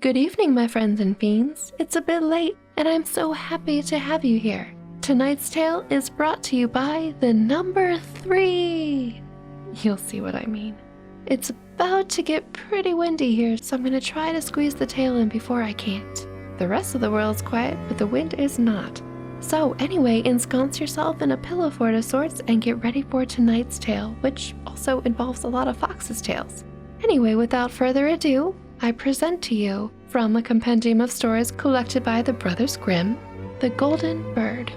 Good evening, my friends and fiends. It's a bit late, and I'm so happy to have you here. Tonight's tale is brought to you by the number 3. You'll see what I mean. It's about to get pretty windy here, so I'm going to try to squeeze the tale in before I can't. The rest of the world's quiet, but the wind is not. So anyway, ensconce yourself in a pillow fort of sorts and get ready for tonight's tale, which also involves a lot of foxes' tales. Anyway, without further ado, I present to you, from a compendium of stories collected by the Brothers Grimm, The Golden Bird.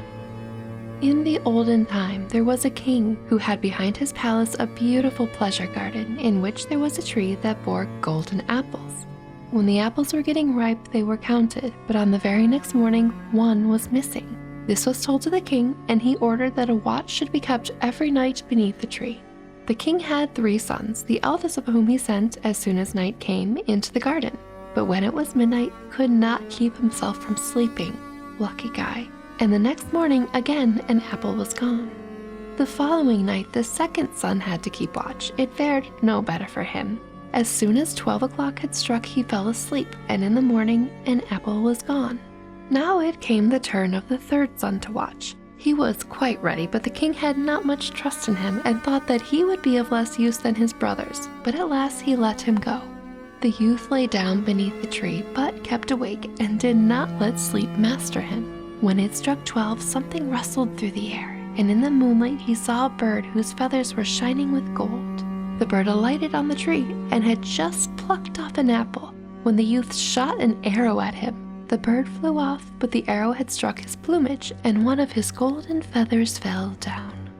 In the olden time, there was a king who had behind his palace a beautiful pleasure garden in which there was a tree that bore golden apples. When the apples were getting ripe, they were counted, but on the very next morning, one was missing. This was told to the king, and he ordered that a watch should be kept every night beneath the tree. The king had 3 sons, the eldest of whom he sent, as soon as night came, into the garden. But when it was midnight, could not keep himself from sleeping. Lucky guy. And the next morning, again, an apple was gone. The following night, the second son had to keep watch. It fared no better for him. As soon as 12 o'clock had struck, he fell asleep, and in the morning, an apple was gone. Now it came the turn of the third son to watch. He was quite ready, but the king had not much trust in him and thought that he would be of less use than his brothers, but at last he let him go. The youth lay down beneath the tree, but kept awake and did not let sleep master him. When it struck 12, something rustled through the air, and in the moonlight he saw a bird whose feathers were shining with gold. The bird alighted on the tree and had just plucked off an apple when the youth shot an arrow at him. The bird flew off, but the arrow had struck his plumage, and one of his golden feathers fell down.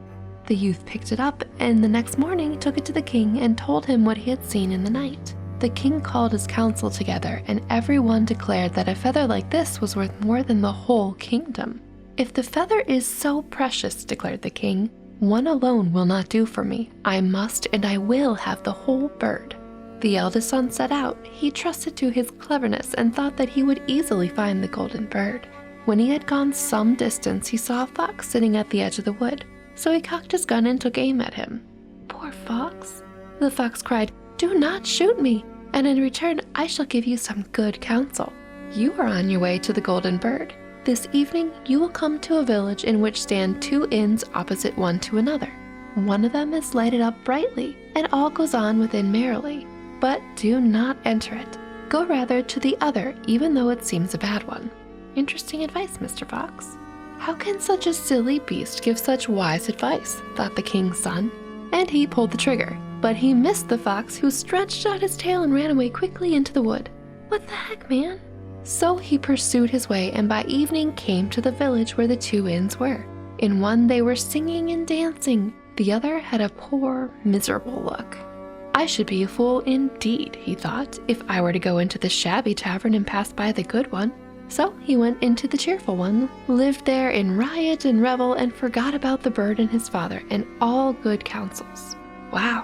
The youth picked it up, and the next morning took it to the king and told him what he had seen in the night. The king called his council together, and everyone declared that a feather like this was worth more than the whole kingdom. "If the feather is so precious," declared the king, "one alone will not do for me. I must and I will have the whole bird." The eldest son set out. He trusted to his cleverness and thought that he would easily find the golden bird. When he had gone some distance, he saw a fox sitting at the edge of the wood, so he cocked his gun and took aim at him. "Poor fox!" The fox cried, "Do not shoot me, and in return I shall give you some good counsel. You are on your way to the golden bird. This evening you will come to a village in which stand 2 inns opposite one to another. One of them is lighted up brightly, and all goes on within merrily. But do not enter it. Go rather to the other, even though it seems a bad one." Interesting advice, Mr. Fox. "How can such a silly beast give such wise advice?" thought the king's son, and he pulled the trigger. But he missed the fox, who stretched out his tail and ran away quickly into the wood. "What the heck, man?" So he pursued his way, and by evening came to the village where the 2 inns were. In one they were singing and dancing, the other had a poor, miserable look. "I should be a fool indeed," he thought, "if I were to go into the shabby tavern and pass by the good one." So he went into the cheerful one, lived there in riot and revel, and forgot about the bird and his father and all good counsels. Wow.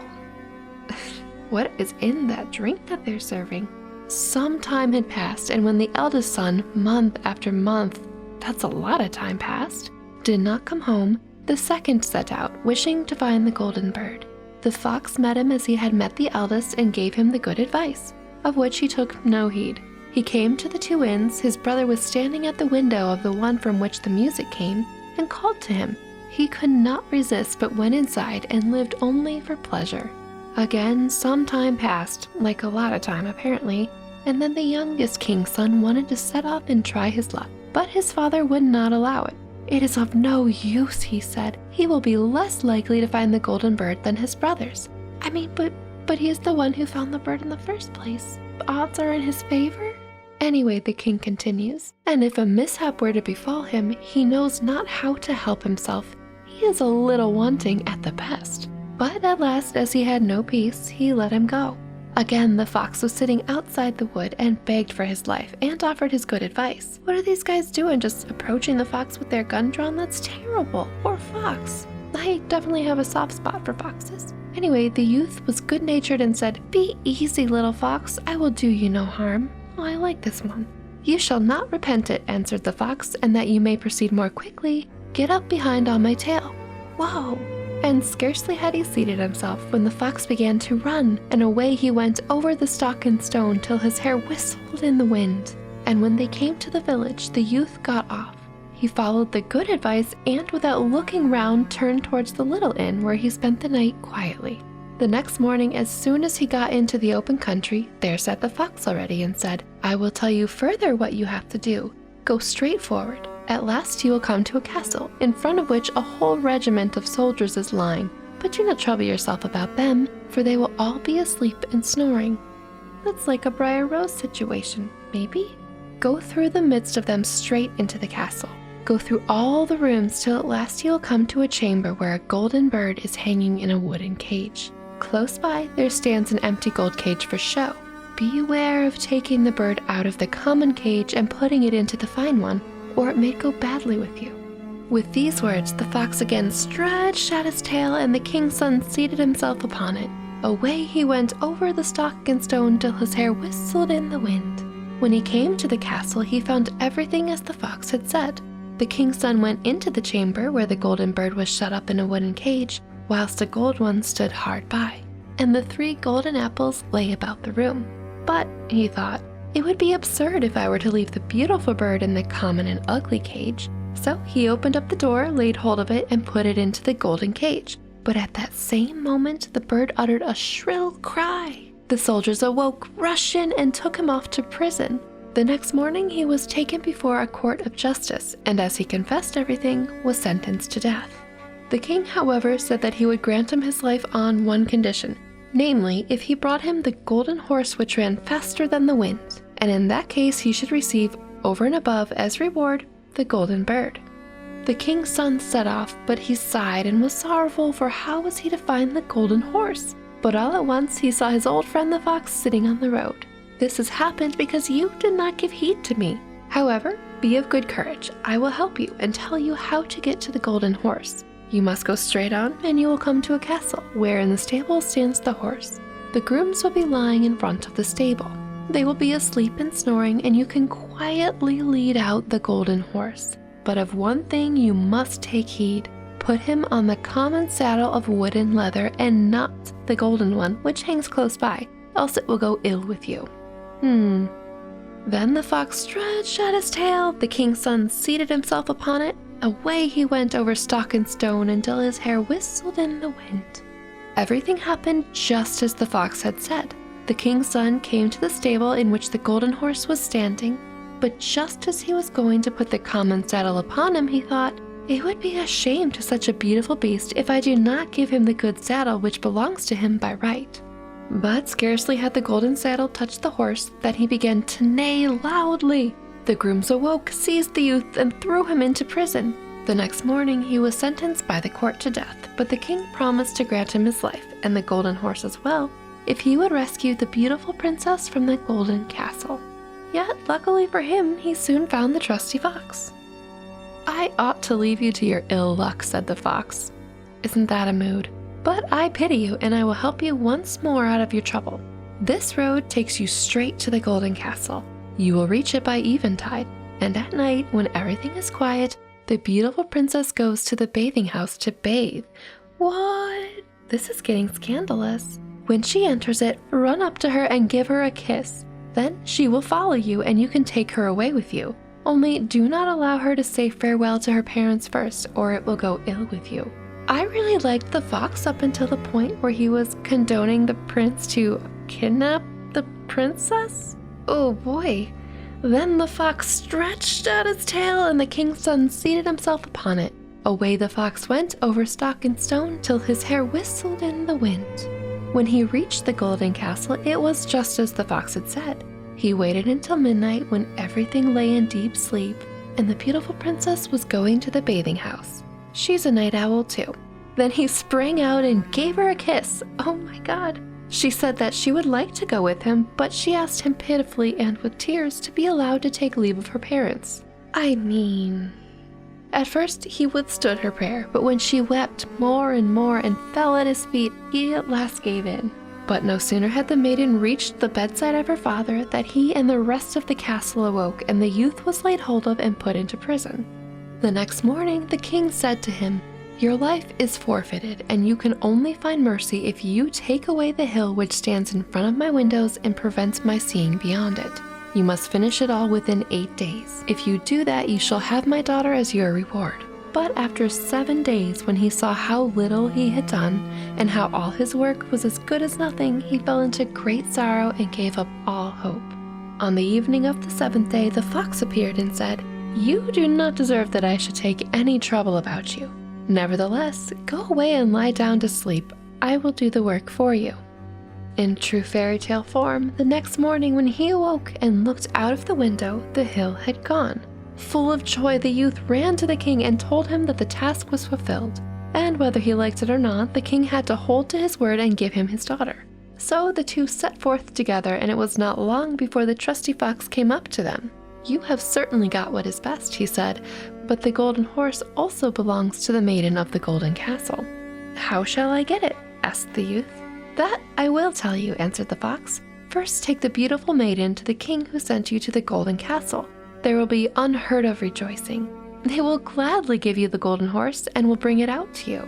What is in that drink that they're serving? Some time had passed, and when the eldest son, month after month, that's a lot of time passed, did not come home, the second set out, wishing to find the golden bird. The fox met him as he had met the eldest and gave him the good advice, of which he took no heed. He came to the 2 inns. His brother was standing at the window of the one from which the music came and called to him. He could not resist, but went inside and lived only for pleasure. Again, some time passed, like a lot of time apparently, and then the youngest king's son wanted to set off and try his luck, but his father would not allow it. "It is of no use," he said. "He will be less likely to find the golden bird than his brothers. I mean, but he is the one who found the bird in the first place. Odds are in his favor." Anyway, the king continues, "And if a mishap were to befall him, he knows not how to help himself. He is a little wanting at the best." But at last, as he had no peace, he let him go. Again, the fox was sitting outside the wood and begged for his life and offered his good advice. What are these guys doing, just approaching the fox with their gun drawn? That's terrible. Poor fox. I definitely have a soft spot for foxes. Anyway, the youth was good-natured and said, "Be easy, little fox. I will do you no harm." Oh, I like this one. "You shall not repent it," answered the fox, "and that you may proceed more quickly, get up behind on my tail." Whoa, And scarcely had he seated himself when the fox began to run, and away he went over the stock and stone till his hair whistled in the wind. And when they came to the village, the youth got off. He followed the good advice and without looking round turned towards the little inn where he spent the night quietly. The next morning, as soon as he got into the open country, there sat the fox already and said, "I will tell you further what you have to do. Go straight forward. At last you will come to a castle, in front of which a whole regiment of soldiers is lying. But do not trouble yourself about them, for they will all be asleep and snoring." That's like a Briar Rose situation, maybe? Go through the midst of them straight into the castle. Go through all the rooms till at last you will come to a chamber where a golden bird is hanging in a wooden cage. Close by there stands an empty gold cage for show. Beware of taking the bird out of the common cage and putting it into the fine one, or it may go badly with you. With these words, the fox again stretched out his tail, and the king's son seated himself upon it. Away he went over the stock and stone till his hair whistled in the wind. When he came to the castle, he found everything as the fox had said. The king's son went into the chamber where the golden bird was shut up in a wooden cage, whilst a gold one stood hard by, and the 3 golden apples lay about the room. But, he thought, it would be absurd if I were to leave the beautiful bird in the common and ugly cage. So he opened up the door, laid hold of it, and put it into the golden cage. But at that same moment, the bird uttered a shrill cry. The soldiers awoke, rushed in, and took him off to prison. The next morning, he was taken before a court of justice, and as he confessed everything, was sentenced to death. The king, however, said that he would grant him his life on one condition, namely, if he brought him the golden horse which ran faster than the wind, and in that case he should receive, over and above, as reward, the golden bird. The king's son set off, but he sighed and was sorrowful, for how was he to find the golden horse? But all at once he saw his old friend the fox sitting on the road. "This has happened because you did not give heed to me. However, be of good courage. I will help you and tell you how to get to the golden horse. You must go straight on, and you will come to a castle, where in the stable stands the horse. The grooms will be lying in front of the stable. They will be asleep and snoring, and you can quietly lead out the golden horse. But of one thing you must take heed. Put him on the common saddle of wood and leather, and not the golden one, which hangs close by, else it will go ill with you." Then the fox stretched out his tail, the king's son seated himself upon it. Away he went over stock and stone until his hair whistled in the wind. Everything happened just as the fox had said. The king's son came to the stable in which the golden horse was standing, but just as he was going to put the common saddle upon him, he thought, "It would be a shame to such a beautiful beast if I do not give him the good saddle which belongs to him by right." But scarcely had the golden saddle touched the horse than he began to neigh loudly. The grooms awoke, seized the youth, and threw him into prison. The next morning he was sentenced by the court to death, but the king promised to grant him his life, and the golden horse as well, if he would rescue the beautiful princess from the golden castle. Yet, luckily for him, he soon found the trusty fox. "I ought to leave you to your ill luck," said the fox. "Isn't that a mood? But I pity you, and I will help you once more out of your trouble. This road takes you straight to the golden castle. You will reach it by eventide, and at night, when everything is quiet, the beautiful princess goes to the bathing house to bathe." What? This is getting scandalous. "When she enters it, run up to her and give her a kiss. Then she will follow you, and you can take her away with you. Only do not allow her to say farewell to her parents first, or it will go ill with you." I really liked the fox up until the point where he was condoning the prince to kidnap the princess. Oh boy. Then the fox stretched out his tail, and the king's son seated himself upon it. Away the fox went over stock and stone till his hair whistled in the wind. When he reached the golden castle, it was just as the fox had said. He waited until midnight, when everything lay in deep sleep, and the beautiful princess was going to the bathing house. She's a night owl too. Then he sprang out and gave her a kiss. Oh my God. She said that she would like to go with him, but she asked him pitifully and with tears to be allowed to take leave of her parents. At first he withstood her prayer, but when she wept more and fell at his feet, he at last gave in. But no sooner had the maiden reached the bedside of her father that he and the rest of the castle awoke, and the youth was laid hold of and put into prison. The next morning the king said to him, Your life is forfeited, and you can only find mercy if you take away the hill which stands in front of my windows and prevents my seeing beyond it. You must finish it all within 8 days. If you do that, you shall have my daughter as your reward." But after 7 days, when he saw how little he had done, and how all his work was as good as nothing, he fell into great sorrow and gave up all hope. On the evening of the 7th day, the fox appeared and said, "You do not deserve that I should take any trouble about you. Nevertheless, go away and lie down to sleep. I will do the work for you." In true fairy tale form, the next morning when he awoke and looked out of the window, the hill had gone. Full of joy, the youth ran to the king and told him that the task was fulfilled. And whether he liked it or not, the king had to hold to his word and give him his daughter. So the two set forth together, and it was not long before the trusty fox came up to them. "You have certainly got what is best," he said, "but the golden horse also belongs to the maiden of the golden castle." "How shall I get it?" asked the youth. "That I will tell you," answered the fox. "First take the beautiful maiden to the king who sent you to the golden castle. There will be unheard of rejoicing. They will gladly give you the golden horse and will bring it out to you."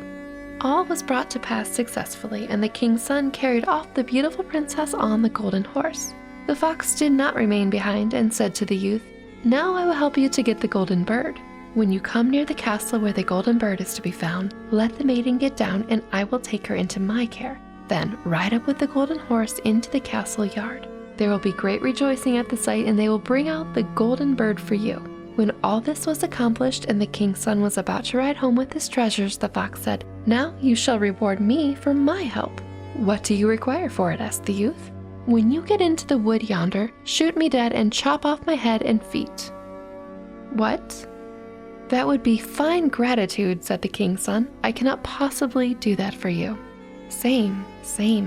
All was brought to pass successfully, and the king's son carried off the beautiful princess on the golden horse. The fox did not remain behind and said to the youth, "Now I will help you to get the golden bird. When you come near the castle where the golden bird is to be found, let the maiden get down and I will take her into my care. Then ride up with the golden horse into the castle yard. There will be great rejoicing at the sight, and they will bring out the golden bird for you." When all this was accomplished and the king's son was about to ride home with his treasures, the fox said, "Now you shall reward me for my help." "What do you require for it?" asked the youth. "When you get into the wood yonder, shoot me dead and chop off my head and feet." "What?" "That would be fine gratitude," said the king's son. "I cannot possibly do that for you." Same,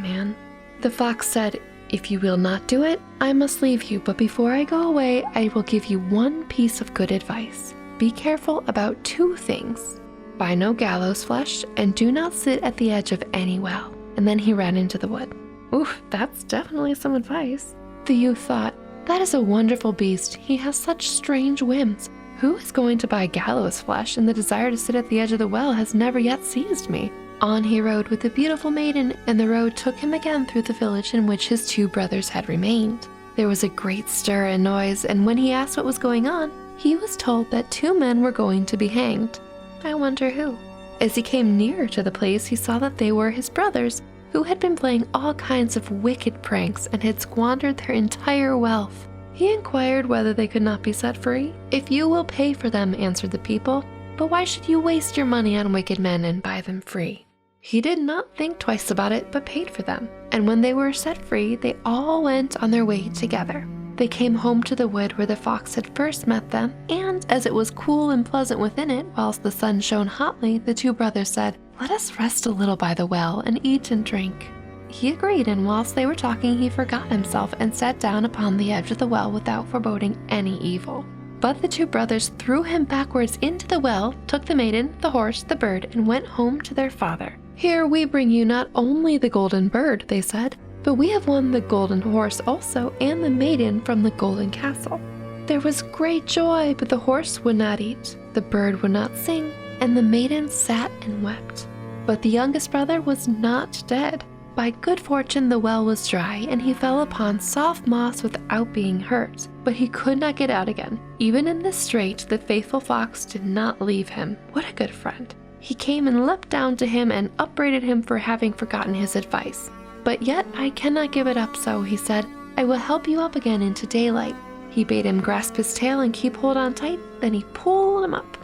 man." The fox said, "If you will not do it, I must leave you, but before I go away, I will give you one piece of good advice. Be careful about 2 things. Buy no gallows flesh, and do not sit at the edge of any well." And then he ran into the wood. Oof, that's definitely some advice. The youth thought, "That is a wonderful beast. He has such strange whims. Who is going to buy gallows flesh, and the desire to sit at the edge of the well has never yet seized me." On he rode with the beautiful maiden, and the road took him again through the village in which his 2 brothers had remained. There was a great stir and noise, and when he asked what was going on, he was told that 2 men were going to be hanged. I wonder who. As he came nearer to the place, he saw that they were his brothers, who had been playing all kinds of wicked pranks and had squandered their entire wealth. He inquired whether they could not be set free. "If you will pay for them," answered the people, "but why should you waste your money on wicked men and buy them free?" He did not think twice about it, but paid for them. And when they were set free, they all went on their way together. They came home to the wood where the fox had first met them, and as it was cool and pleasant within it, whilst the sun shone hotly, the 2 brothers said, "Let us rest a little by the well and eat and drink." He agreed, and whilst they were talking, he forgot himself and sat down upon the edge of the well without foreboding any evil. But the 2 brothers threw him backwards into the well, took the maiden, the horse, the bird, and went home to their father. "Here we bring you not only the golden bird," they said, "but we have won the golden horse also, and the maiden from the golden castle." There was great joy, but the horse would not eat, the bird would not sing, and the maiden sat and wept. But the youngest brother was not dead. By good fortune the well was dry, and he fell upon soft moss without being hurt, but he could not get out again. Even in this strait, the faithful fox did not leave him. What a good friend. He came and leapt down to him and upbraided him for having forgotten his advice. "But yet I cannot give it up so," he said. "I will help you up again into daylight." He bade him grasp his tail and keep hold on tight, then he pulled him up.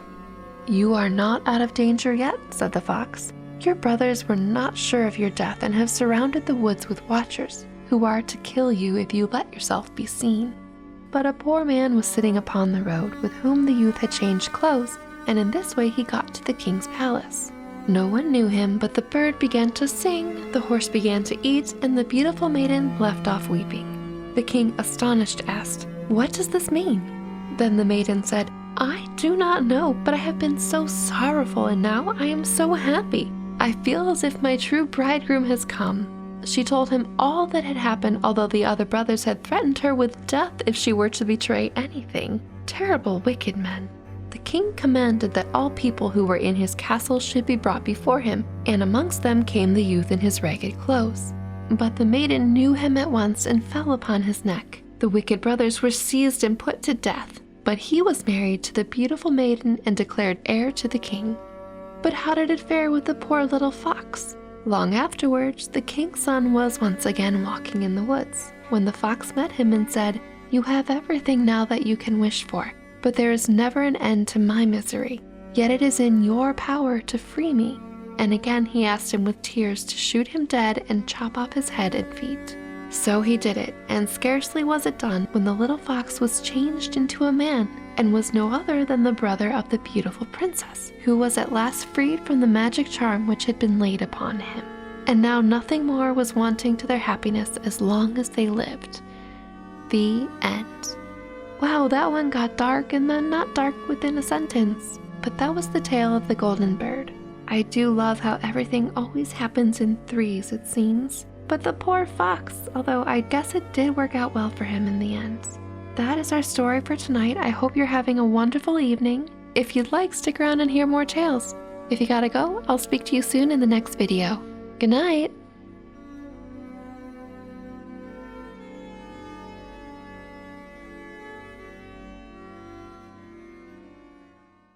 "You are not out of danger yet," said the fox. "Your brothers were not sure of your death and have surrounded the woods with watchers, who are to kill you if you let yourself be seen." But a poor man was sitting upon the road, with whom the youth had changed clothes, and in this way he got to the king's palace. No one knew him, but the bird began to sing, the horse began to eat, and the beautiful maiden left off weeping. The king, astonished, asked, "What does this mean?" Then the maiden said, "I do not know, but I have been so sorrowful, and now I am so happy. I feel as if my true bridegroom has come." She told him all that had happened, although the other brothers had threatened her with death if she were to betray anything. Terrible wicked men. The king commanded that all people who were in his castle should be brought before him, and amongst them came the youth in his ragged clothes. But the maiden knew him at once and fell upon his neck. The wicked brothers were seized and put to death, but he was married to the beautiful maiden and declared heir to the king. But how did it fare with the poor little fox? Long afterwards, the king's son was once again walking in the woods, when the fox met him and said, "You have everything now that you can wish for, but there is never an end to my misery. Yet it is in your power to free me." And again he asked him with tears to shoot him dead and chop off his head and feet. So he did it, and scarcely was it done when the little fox was changed into a man, and was no other than the brother of the beautiful princess, who was at last freed from the magic charm which had been laid upon him. And now nothing more was wanting to their happiness as long as they lived. The end. Wow, that one got dark and then not dark within a sentence. But that was the tale of the golden bird. I do love how everything always happens in threes, it seems. But the poor fox, although I guess it did work out well for him in the end. That is our story for tonight. I hope you're having a wonderful evening. If you'd like, stick around and hear more tales. If you gotta go, I'll speak to you soon in the next video. Good night!